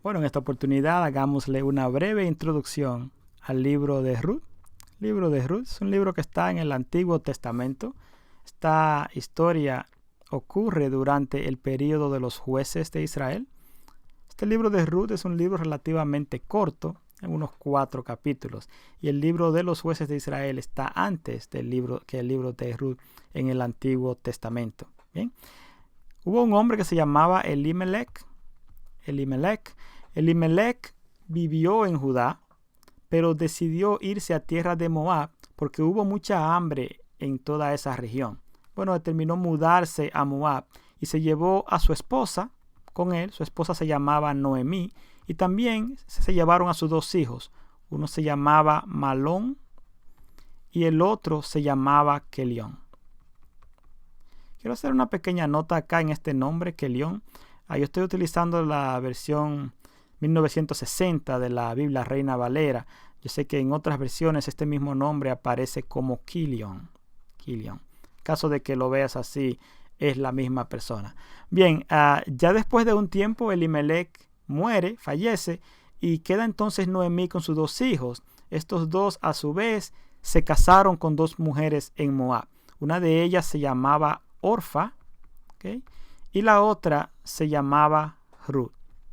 Bueno, en esta oportunidad hagámosle una breve introducción al libro de Ruth. El libro de Ruth es un libro que está en el Antiguo Testamento. Esta historia ocurre durante el período de los jueces de Israel. Este libro de Ruth es un libro relativamente corto, en unos 4 capítulos, y el libro de los jueces de Israel está antes del libro de Ruth en el Antiguo Testamento. Bien, hubo un hombre que se llamaba Elimelech. Elimelech vivió en Judá, pero decidió irse a tierra de Moab porque hubo mucha hambre en toda esa región. Bueno, determinó mudarse a Moab y se llevó a su esposa con él. Su esposa se llamaba Noemí y también se llevaron a sus 2 hijos. Uno se llamaba Malón y el otro se llamaba Kelión. Quiero hacer una pequeña nota acá en este nombre, Kelión. Yo estoy utilizando la versión 1960 de la Biblia Reina Valera. Yo sé que en otras versiones este mismo nombre aparece como Kilion. En caso de que lo veas así, es la misma persona. Bien, ya después de un tiempo Elimelech muere, fallece, y queda entonces Noemí con sus 2 hijos. Estos 2 a su vez se casaron con 2 mujeres en Moab. Una de ellas se llamaba Orfa, ¿okay? Y la otra se llamaba Ruth.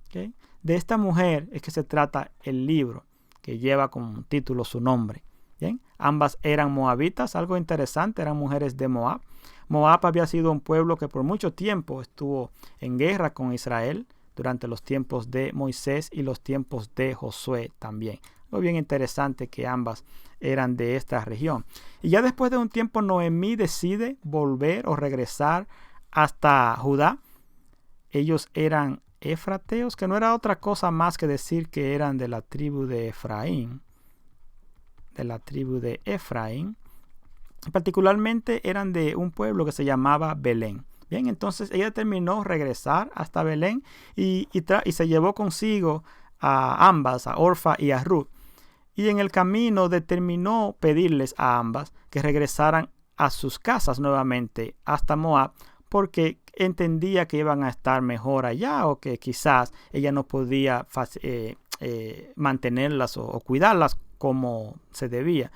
¿Okay? De esta mujer es que se trata el libro, que lleva como título su nombre. ¿Bien? Ambas eran moabitas, algo interesante, eran mujeres de Moab. Moab había sido un pueblo que por mucho tiempo estuvo en guerra con Israel durante los tiempos de Moisés y los tiempos de Josué también. Algo bien interesante que ambas eran de esta región. Y ya después de un tiempo Noemí decide volver o regresar hasta Judá. Ellos eran efrateos, que no era otra cosa más que decir que eran de la tribu de Efraín. Particularmente eran de un pueblo que se llamaba Belén. Bien, entonces ella terminó regresar hasta Belén y se llevó consigo a ambas, a Orfa y a Ruth. Y en el camino determinó pedirles a ambas que regresaran a sus casas nuevamente hasta Moab, porque entendía que iban a estar mejor allá o que quizás ella no podía mantenerlas o cuidarlas como se debía.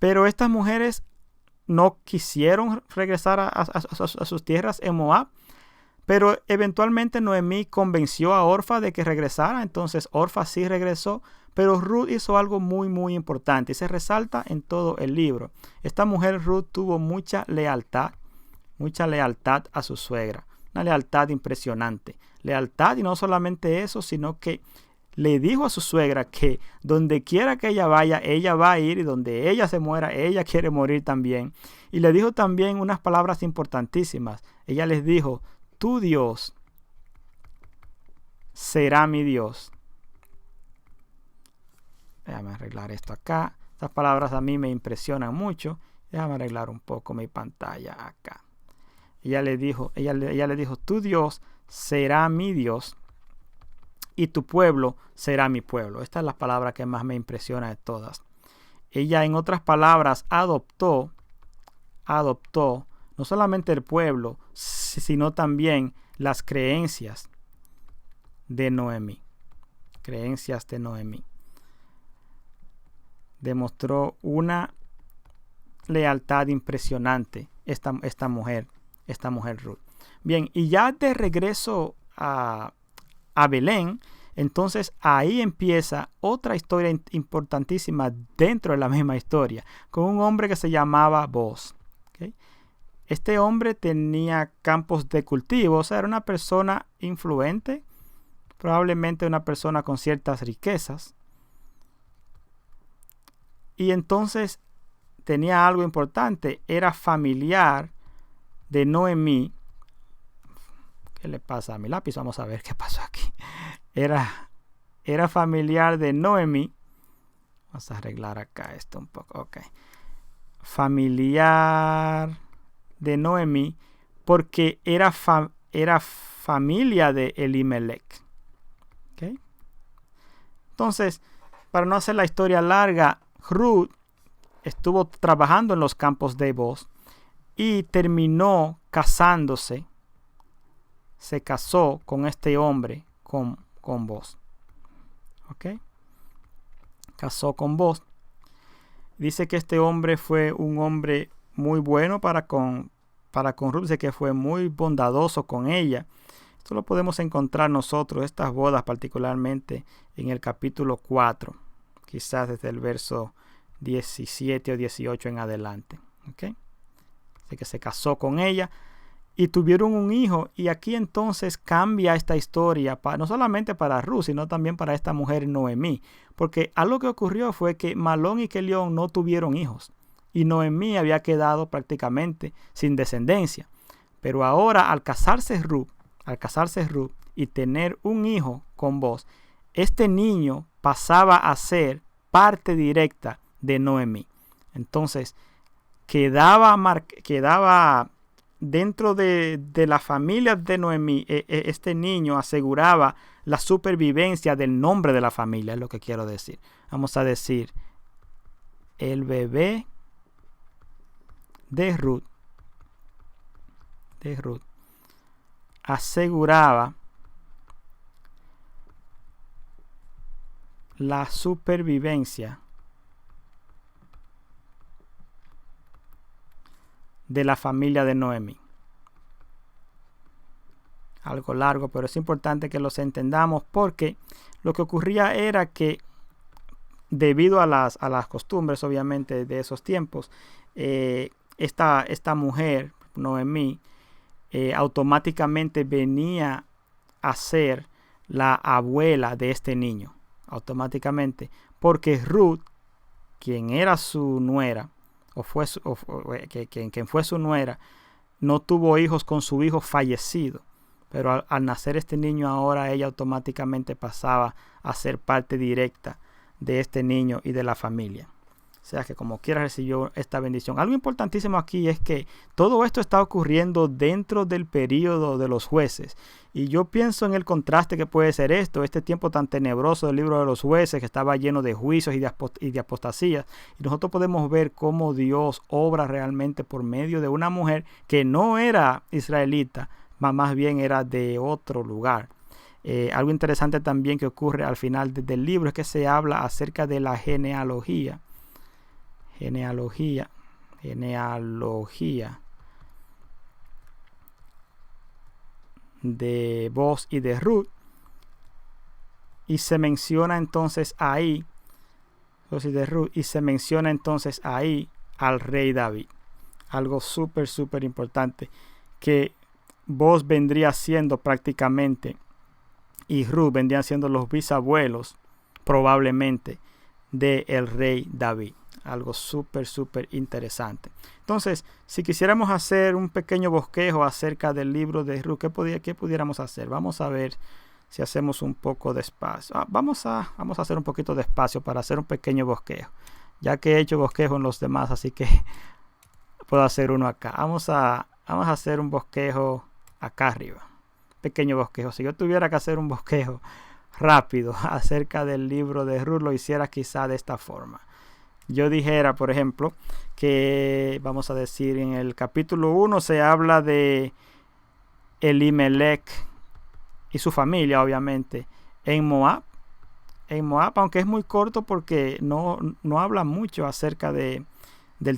Pero estas mujeres no quisieron regresar a sus tierras en Moab, pero eventualmente Noemí convenció a Orfa de que regresara. Entonces Orfa sí regresó, pero Ruth hizo algo muy muy importante y se resalta en todo el libro. Esta mujer Ruth tuvo mucha lealtad a su suegra, una lealtad impresionante. Lealtad, y no solamente eso, sino que le dijo a su suegra que donde quiera que ella vaya, ella va a ir, y donde ella se muera, ella quiere morir también. Y le dijo también unas palabras importantísimas. Ella les dijo: tu Dios será mi Dios. Déjame arreglar esto acá. Estas palabras a mí me impresionan mucho. Déjame arreglar un poco mi pantalla acá. Ella le dijo, tu Dios será mi Dios y tu pueblo será mi pueblo. Esta es la palabra que más me impresiona de todas. Ella, en otras palabras, adoptó no solamente el pueblo, sino también las creencias de Noemí. Demostró una lealtad impresionante esta mujer Ruth. Bien, y ya de regreso a Belén, entonces ahí empieza otra historia importantísima dentro de la misma historia, con un hombre que se llamaba Booz. ¿Okay? Este hombre tenía campos de cultivo, o sea, era una persona influente, probablemente una persona con ciertas riquezas. Y entonces tenía algo importante, era familiar de Noemí. ¿Qué le pasa a mi lápiz? Vamos a ver qué pasó aquí. Era familiar de Noemí. Vamos a arreglar acá esto un poco. Ok. Familiar de Noemí porque era familia de Elimelech. ¿Okay? Entonces, para no hacer la historia larga, Ruth estuvo trabajando en los campos de Booz y terminó casándose. Se casó con este hombre, con Booz. ¿ok? Casó con Boaz. Dice que este hombre fue un hombre muy bueno para con Ruth. Dice que fue muy bondadoso con ella. Esto lo podemos encontrar nosotros, estas bodas particularmente, en el capítulo 4. Quizás desde el verso 17 o 18 en adelante. ¿Okay? Así que se casó con ella y tuvieron un hijo. Y aquí entonces cambia esta historia, no solamente para Ruth, sino también para esta mujer Noemí. Porque algo que ocurrió fue que Malón y Kelión no tuvieron hijos. Y Noemí había quedado prácticamente sin descendencia. Pero ahora al casarse Ruth y tener un hijo con Boaz, este niño pasaba a ser parte directa de Noemí. Entonces quedaba dentro de la familia de Noemí. Este niño aseguraba la supervivencia del nombre de la familia, es lo que quiero decir. Vamos a decir, el bebé de Ruth aseguraba la supervivencia de la familia de Noemí. Algo largo, pero es importante que los entendamos, porque lo que ocurría era que debido a las costumbres obviamente de esos tiempos, esta mujer, Noemí, automáticamente venía a ser la abuela de este niño, automáticamente, porque Ruth, quien era su nuera, quien fue su nuera, no tuvo hijos con su hijo fallecido, pero al nacer este niño ahora ella automáticamente pasaba a ser parte directa de este niño y de la familia. O sea que como quiera recibió esta bendición. Algo importantísimo aquí es que todo esto está ocurriendo dentro del período de los jueces. Y yo pienso en el contraste que puede ser este tiempo tan tenebroso del libro de los jueces, que estaba lleno de juicios y de apostasías. Y nosotros podemos ver cómo Dios obra realmente por medio de una mujer que no era israelita, más bien era de otro lugar. Algo interesante también que ocurre al final del libro es que se habla acerca de la genealogía de Boaz y de Ruth, y se menciona entonces ahí al rey David. Algo súper importante, que Boaz vendría siendo prácticamente y Ruth vendrían siendo los bisabuelos probablemente del rey David. Algo súper interesante. Entonces, si quisiéramos hacer un pequeño bosquejo acerca del libro de Ruth, ¿qué pudiéramos hacer? Vamos a ver si hacemos un poco de espacio. Vamos a hacer un poquito de espacio para hacer un pequeño bosquejo, ya que he hecho bosquejo en los demás, así que puedo hacer uno acá. Vamos a hacer un bosquejo acá arriba. Pequeño bosquejo. Si yo tuviera que hacer un bosquejo rápido acerca del libro de Ruth, lo hiciera quizá de esta forma. Yo dijera, por ejemplo, que vamos a decir en el capítulo 1 se habla de Elimelech y su familia, obviamente, en Moab, aunque es muy corto porque no habla mucho acerca del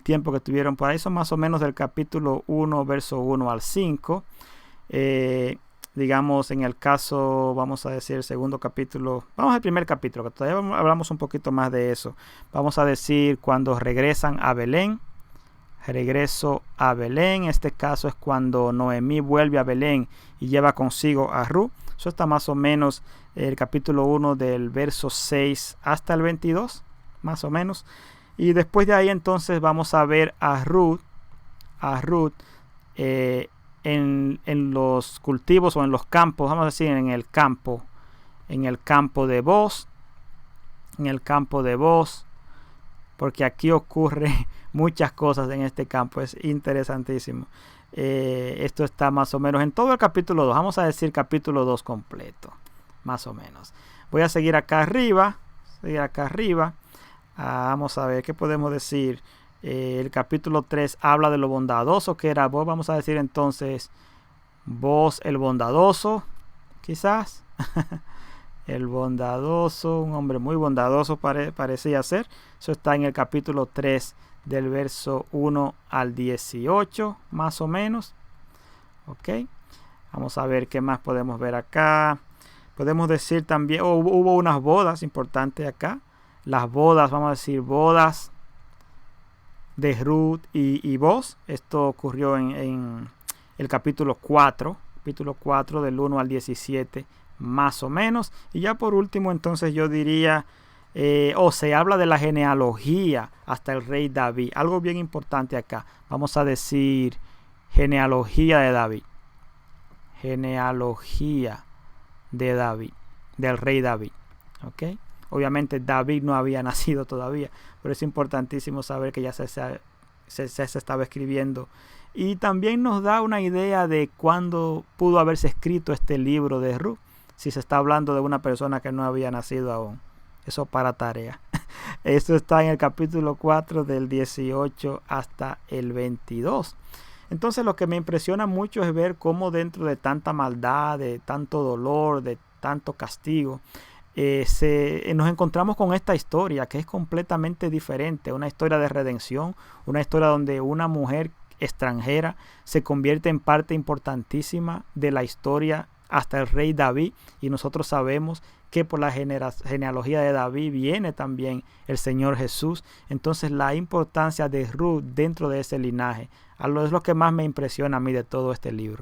tiempo que tuvieron por ahí. Son más o menos del capítulo 1, verso 1 al 5. Digamos, en el caso, vamos a decir, el segundo capítulo, vamos al primer capítulo, que todavía hablamos un poquito más de eso. Vamos a decir cuando regresan a Belén. Regreso a Belén. Este caso es cuando Noemí vuelve a Belén y lleva consigo a Ruth. Eso está más o menos el capítulo 1 del verso 6 hasta el 22, más o menos. Y después de ahí entonces vamos a ver a Ruth en los cultivos o en los campos, vamos a decir en el campo de Boaz, porque aquí ocurre muchas cosas en este campo, es interesantísimo. Esto está más o menos en todo el capítulo 2, vamos a decir capítulo 2 completo, más o menos. Voy a seguir acá arriba, vamos a ver qué podemos decir. El capítulo 3 habla de lo bondadoso que era Boaz. Vamos a decir entonces Boaz el bondadoso, quizás. El bondadoso, un hombre muy bondadoso parecía ser. Eso está en el capítulo 3 del verso 1 al 18, más o menos. Ok, vamos a ver qué más podemos ver acá. Podemos decir también, hubo unas bodas importantes acá. Las bodas, vamos a decir, bodas de Ruth y Boaz. Esto ocurrió en el capítulo 4 del 1 al 17, más o menos. Y ya por último, entonces yo diría, se habla de la genealogía hasta el rey David. Algo bien importante acá. Vamos a decir genealogía de David. Genealogía de David, del rey David. ¿Ok? Obviamente David no había nacido todavía, pero es importantísimo saber que ya se estaba escribiendo. Y también nos da una idea de cuándo pudo haberse escrito este libro de Ruth, si se está hablando de una persona que no había nacido aún. Eso para tarea. Esto está en el capítulo 4 del 18 hasta el 22. Entonces lo que me impresiona mucho es ver cómo dentro de tanta maldad, de tanto dolor, de tanto castigo, nos encontramos con esta historia que es completamente diferente. Una historia de redención, una historia donde una mujer extranjera se convierte en parte importantísima de la historia hasta el rey David, y nosotros sabemos que por la genealogía de David viene también el Señor Jesús. Entonces la importancia de Ruth dentro de ese linaje es lo que más me impresiona a mí de todo este libro.